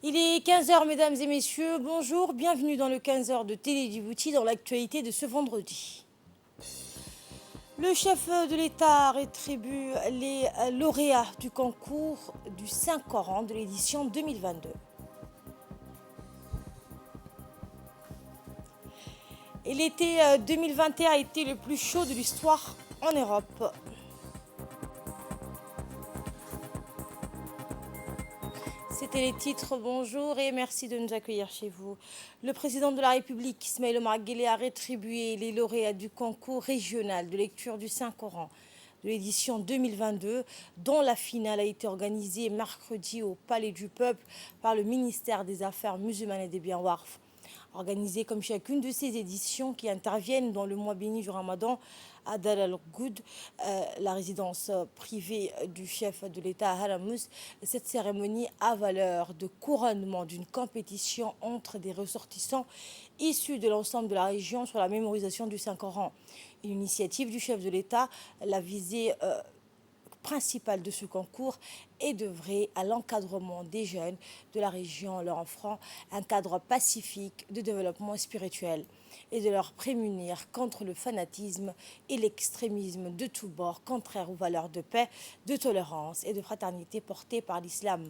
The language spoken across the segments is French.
Il est 15 heures, mesdames et messieurs. Bonjour, bienvenue dans le 15 heures de Télé Djibouti dans l'actualité de ce vendredi. Le chef de l'État rétribue les lauréats du concours du Saint-Coran de l'édition 2022. Et l'été 2021 a été le plus chaud de l'histoire en Europe. C'était les titres, bonjour et merci de nous accueillir chez vous. Le président de la République, Ismaël Omar Guelleh, a rétribué les lauréats du concours régional de lecture du Saint-Coran de l'édition 2022, dont la finale a été organisée mercredi au Palais du Peuple par le ministère des Affaires musulmanes et des Biens Warf. Organisée comme chacune de ces éditions qui interviennent dans le mois béni du Ramadan à Dar al-Goud, la résidence privée du chef de l'État à Haramous, cette cérémonie a valeur de couronnement d'une compétition entre des ressortissants issus de l'ensemble de la région sur la mémorisation du Saint-Coran. Une initiative du chef de l'État, la visée principale de ce concours est d'œuvrer à l'encadrement des jeunes de la région, leur offrant un cadre pacifique de développement spirituel et de leur prémunir contre le fanatisme et l'extrémisme de tous bords, contraires aux valeurs de paix, de tolérance et de fraternité portées par l'islam.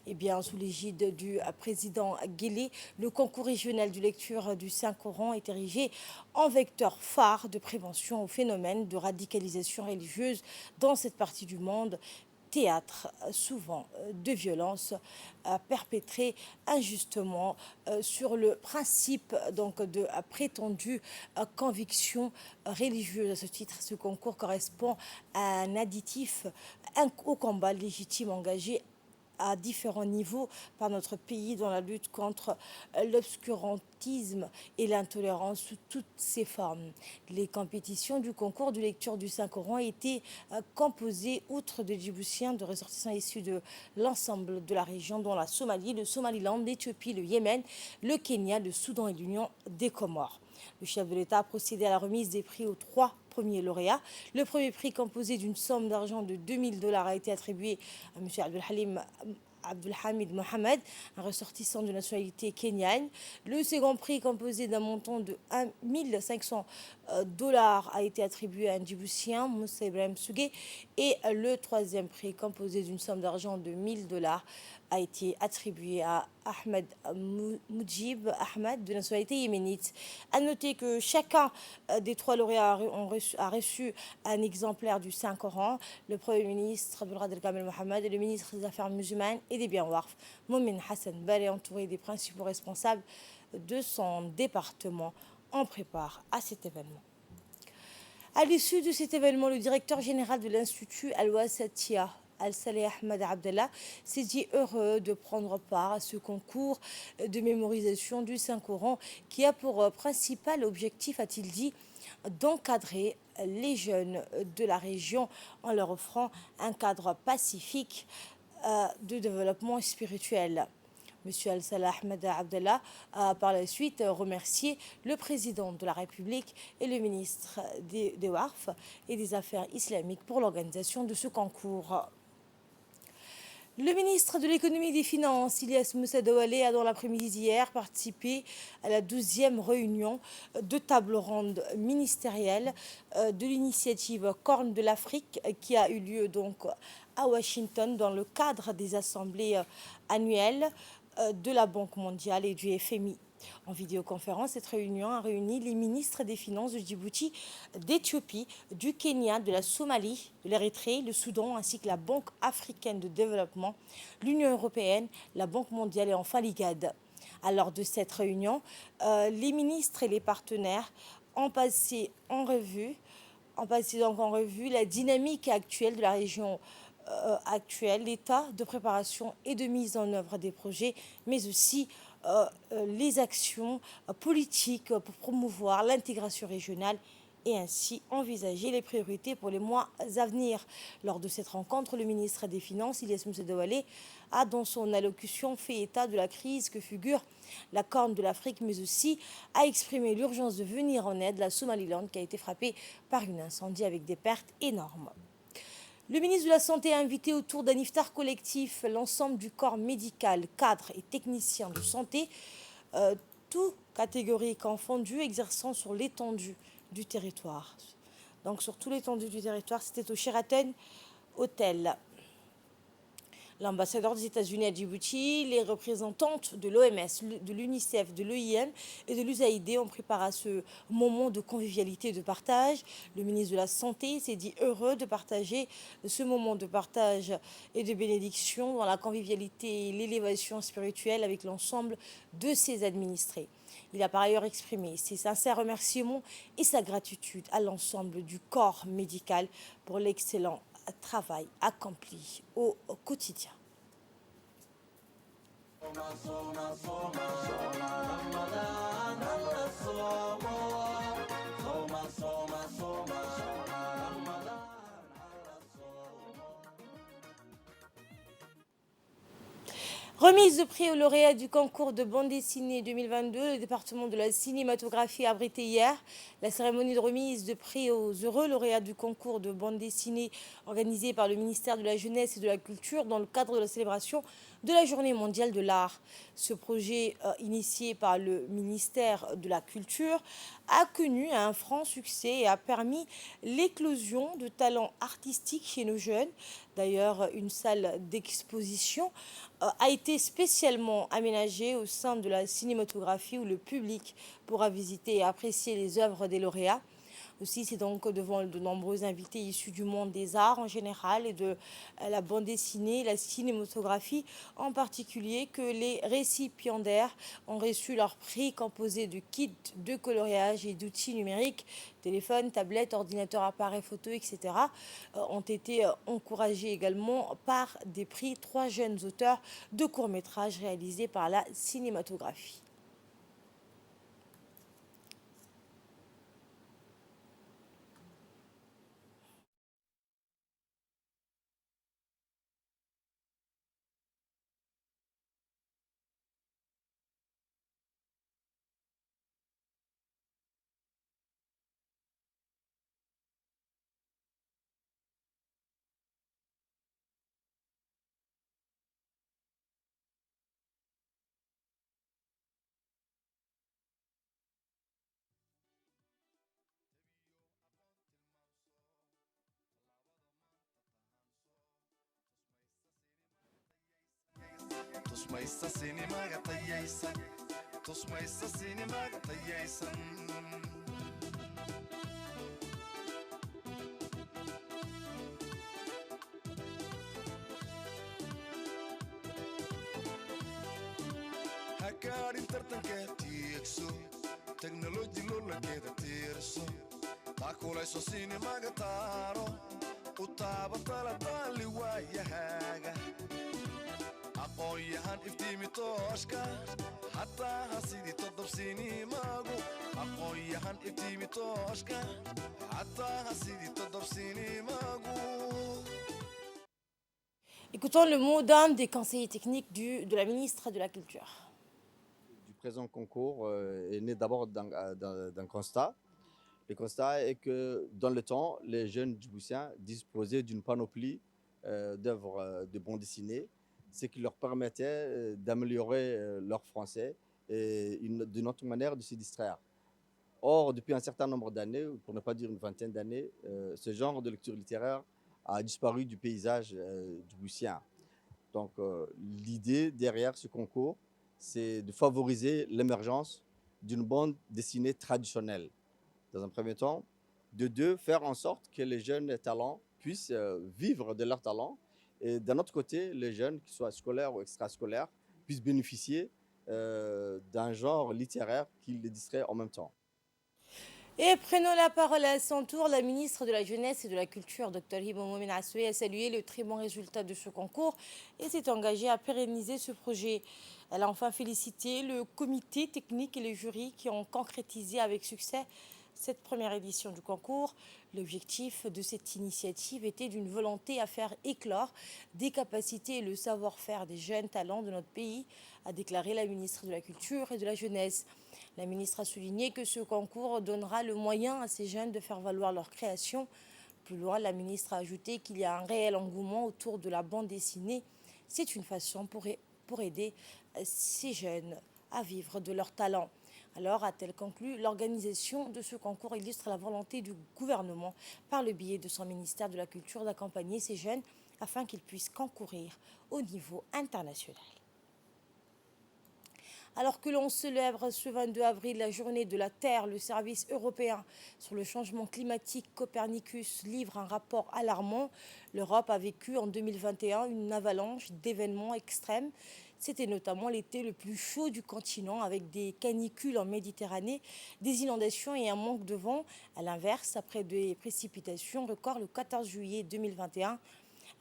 Eh bien, sous l'égide du président Guelleh, le concours régional de lecture du Saint-Coran est érigé en vecteur phare de prévention au phénomène de radicalisation religieuse dans cette partie du monde, théâtre souvent de violences perpétrées injustement sur le principe donc de prétendue conviction religieuse. À ce titre, ce concours correspond à un additif au combat légitime engagé à différents niveaux par notre pays dans la lutte contre l'obscurantisme et l'intolérance sous toutes ses formes. Les compétitions du concours de lecture du Saint-Coran étaient composées, outre de Djiboutiens, de ressortissants issus de l'ensemble de la région, dont la Somalie, le Somaliland, l'Éthiopie, le Yémen, le Kenya, le Soudan et l'Union des Comores. Le chef de l'État a procédé à la remise des prix aux trois premiers lauréats. Le premier prix, composé d'une somme d'argent de 2000 dollars, a été attribué à M. Abdulhamid Mohamed, un ressortissant de nationalité kenyane. Le second prix, composé d'un montant de 1500 dollars, a été attribué à un Djiboutien, Moussa Ibrahim Sougé. Et le troisième prix, composé d'une somme d'argent de 1000 dollars, a été attribué à Ahmed Moujib Ahmed, de nationalité yéménite. À noter que chacun des trois lauréats a reçu un exemplaire du Saint-Coran. Le Premier ministre Abdelkader Kamel Mohamed et le ministre des Affaires musulmanes et des Biens Warf, Momin Hassan Balé, entouré des principaux responsables de son département, en prépare à cet événement. À l'issue de cet événement, le directeur général de l'Institut Al-Wasatiyah, Al-Saleh Ahmed Abdallah, s'est dit heureux de prendre part à ce concours de mémorisation du Saint-Coran qui a pour principal objectif, a-t-il dit, d'encadrer les jeunes de la région en leur offrant un cadre pacifique de développement spirituel. M. Al-Salah Ahmed Abdallah a par la suite remercié le président de la République et le ministre des Warf et des Affaires islamiques pour l'organisation de ce concours. Le ministre de l'économie et des finances, Ilyas Moussa Douale, a dans l'après-midi d'hier participé à la 12e réunion de table ronde ministérielle de l'initiative Corne de l'Afrique qui a eu lieu donc à Washington dans le cadre des assemblées annuelles de la Banque mondiale et du FMI. En vidéoconférence, cette réunion a réuni les ministres des Finances de Djibouti, d'Éthiopie, du Kenya, de la Somalie, de l'Érythrée, le Soudan, ainsi que la Banque africaine de développement, l'Union européenne, la Banque mondiale et enfin l'IGAD. Lors de cette réunion, les ministres et les partenaires ont passé en revue la dynamique actuelle de la région l'état de préparation et de mise en œuvre des projets, mais aussi les actions politiques pour promouvoir l'intégration régionale et ainsi envisager les priorités pour les mois à venir. Lors de cette rencontre, le ministre des Finances, Ilyas Moussa Douale, a dans son allocution fait état de la crise que figure la Corne de l'Afrique, mais aussi a exprimé l'urgence de venir en aide à la Somaliland qui a été frappée par un incendie avec des pertes énormes. Le ministre de la Santé a invité autour d'un iftar collectif l'ensemble du corps médical, cadres et techniciens de santé, tout catégorie confondue, exerçant sur l'étendue du territoire. Donc sur toute l'étendue du territoire, c'était au Sheraton Hotel. L'ambassadeur des États-Unis à Djibouti, les représentantes de l'OMS, de l'UNICEF, de l'EIM et de l'USAID ont pris part à ce moment de convivialité et de partage. Le ministre de la Santé s'est dit heureux de partager ce moment de partage et de bénédiction dans la convivialité et l'élévation spirituelle avec l'ensemble de ses administrés. Il a par ailleurs exprimé ses sincères remerciements et sa gratitude à l'ensemble du corps médical pour l'excellent travail accompli au quotidien. Remise de prix aux lauréats du concours de bande dessinée 2022. Le département de la cinématographie a abrité hier la cérémonie de remise de prix aux heureux lauréats du concours de bande dessinée organisé par le ministère de la Jeunesse et de la Culture dans le cadre de la célébration de la Journée mondiale de l'art. Ce projet, initié par le ministère de la Culture, a connu un franc succès et a permis l'éclosion de talents artistiques chez nos jeunes. D'ailleurs, une salle d'exposition a été spécialement aménagée au sein de la cinématographie où le public pourra visiter et apprécier les œuvres des lauréats. Aussi, c'est donc devant de nombreux invités issus du monde des arts en général et de la bande dessinée, la cinématographie en particulier, que les récipiendaires ont reçu leur prix composé de kits de coloriage et d'outils numériques, téléphones, tablettes, ordinateurs, appareils photo, etc. Ont été encouragés également par des prix 3 jeunes auteurs de courts-métrages réalisés par la cinématographie. tusmaysa sinimaga tayaysan tusmaysa sinimaga tayaysan hakaadhin tartankeed tiigso teknoloji lolageeda tiirso taakulayso sinimaga taaro u taabatala taali waayahaaga aqoon-yahan iftiimi tooshka xataa ha sidii toddob sinimagu aqoon-yahan iftiimi tooshka xataa ha sidii toddob sinimagu. Écoutons le mot d'un des conseillers techniques de la ministre de la Culture. Du présent concours est né d'abord d'un constat. Le constat est que dans le temps, les jeunes djiboutiens disposaient d'une panoplie d'œuvres de bande dessinée, ce qui leur permettait d'améliorer leur français et d'une autre manière de se distraire. Or, depuis un certain nombre d'années, pour ne pas dire une vingtaine d'années, ce genre de lecture littéraire a disparu du paysage djiboutien. Donc, l'idée derrière ce concours, c'est de favoriser l'émergence d'une bande dessinée traditionnelle. Dans un premier temps, de deux, faire en sorte que les jeunes talents puissent vivre de leur talent. Et d'un autre côté, les jeunes, qu'ils soient scolaires ou extrascolaires, puissent bénéficier d'un genre littéraire qui les distrait en même temps. Et prenons la parole à son tour, la ministre de la Jeunesse et de la Culture, Dr Hibo Mohamed Assoué, a salué le très bon résultat de ce concours et s'est engagée à pérenniser ce projet. Elle a enfin félicité le comité technique et les jurys qui ont concrétisé avec succès cette première édition du concours. L'objectif de cette initiative était d'une volonté à faire éclore des capacités et le savoir-faire des jeunes talents de notre pays, a déclaré la ministre de la Culture et de la Jeunesse. La ministre a souligné que ce concours donnera le moyen à ces jeunes de faire valoir leur création Plus loin, la ministre a ajouté qu'il y a un réel engouement autour de la bande dessinée. C'est une façon pour aider ces jeunes à vivre de leur talent. Alors, a-t-elle conclu, l'organisation de ce concours illustre la volonté du gouvernement, par le biais de son ministère de la Culture, d'accompagner ces jeunes afin qu'ils puissent concourir au niveau international. Alors que l'on célèbre ce 22 avril la journée de la Terre, le service européen sur le changement climatique Copernicus livre un rapport alarmant. L'Europe a vécu en 2021 une avalanche d'événements extrêmes. C'était notamment l'été le plus chaud du continent avec des canicules en Méditerranée, des inondations et un manque de vent. À l'inverse, après des précipitations records le 14 juillet 2021,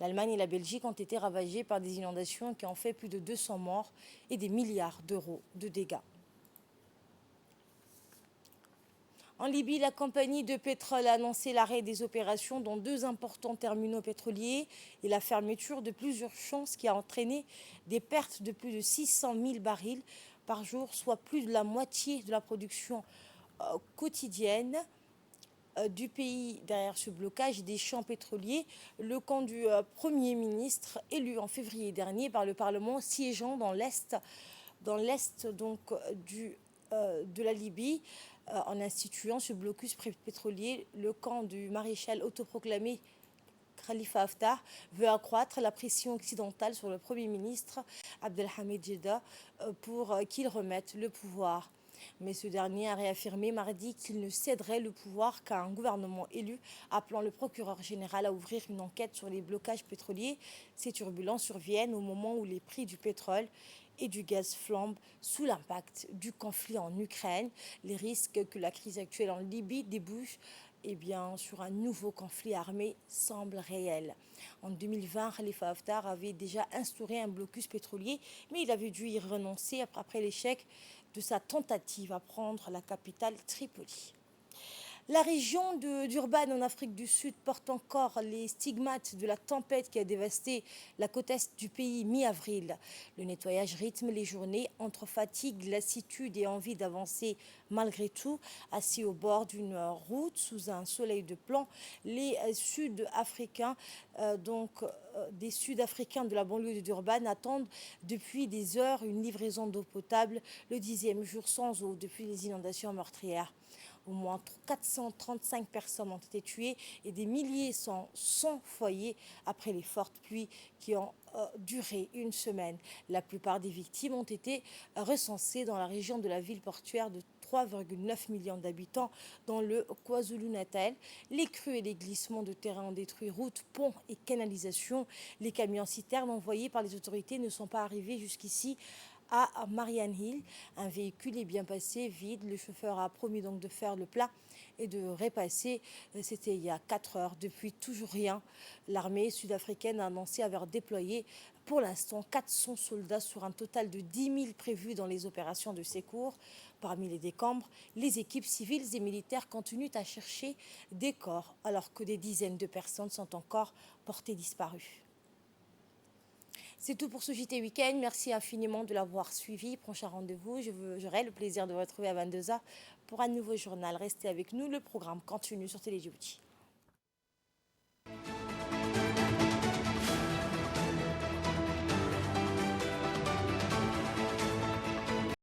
l'Allemagne et la Belgique ont été ravagées par des inondations qui ont fait plus de 200 morts et des milliards d'euros de dégâts. En Libye, la compagnie de pétrole a annoncé l'arrêt des opérations dans 2 importants terminaux pétroliers et la fermeture de plusieurs champs, ce qui a entraîné des pertes de plus de 600 000 barils par jour, soit plus de la moitié de la production quotidienne du pays. Derrière ce blocage des champs pétroliers, le camp du Premier ministre élu en février dernier par le Parlement siégeant dans l'est donc de la Libye. En instituant ce blocus pétrolier, le camp du maréchal autoproclamé Khalifa Haftar veut accroître la pression occidentale sur le Premier ministre Abdelhamid Jeddah pour qu'il remette le pouvoir. Mais ce dernier a réaffirmé mardi qu'il ne céderait le pouvoir qu'à un gouvernement élu, appelant le procureur général à ouvrir une enquête sur les blocages pétroliers. Ces turbulences surviennent au moment où les prix du pétrole et du gaz flambent sous l'impact du conflit en Ukraine. Les risques que la crise actuelle en Libye débouche sur un nouveau conflit armé semblent réels. En 2020, Khalifa Haftar avait déjà instauré un blocus pétrolier, mais il avait dû y renoncer après l'échec de sa tentative à prendre la capitale Tripoli. La région de Durban en Afrique du Sud porte encore les stigmates de la tempête qui a dévasté la côte est du pays mi-avril. Le nettoyage rythme les journées entre fatigue, lassitude et envie d'avancer malgré tout. Assis au bord d'une route sous un soleil de plomb, les Sud-Africains, des Sud-Africains de la banlieue de Durban attendent depuis des heures une livraison d'eau potable, le 10e jour sans eau depuis les inondations meurtrières. Au moins 435 personnes ont été tuées et des milliers sont sans foyer après les fortes pluies qui ont duré une semaine. La plupart des victimes ont été recensées dans la région de la ville portuaire de 3,9 millions d'habitants dans le KwaZulu-Natal. Les crues et les glissements de terrain ont détruit routes, ponts et canalisations. Les camions citernes envoyés par les autorités ne sont pas arrivés jusqu'ici à Marianne Hill. Un véhicule est bien passé vide. Le chauffeur a promis donc de faire le plein et de repasser. C'était il y a 4 heures. Depuis, toujours rien. L'armée sud-africaine a annoncé avoir déployé pour l'instant 400 soldats sur un total de 10 000 prévus dans les opérations de secours. Parmi les décombres, les équipes civiles et militaires continuent à chercher des corps alors que des dizaines de personnes sont encore portées disparues. C'est tout pour ce JT Week-end. Merci infiniment de l'avoir suivi. Prochain rendez-vous, j'aurai le plaisir de vous retrouver à 22h pour un nouveau journal. Restez avec nous, le programme continue sur Télé Djibouti.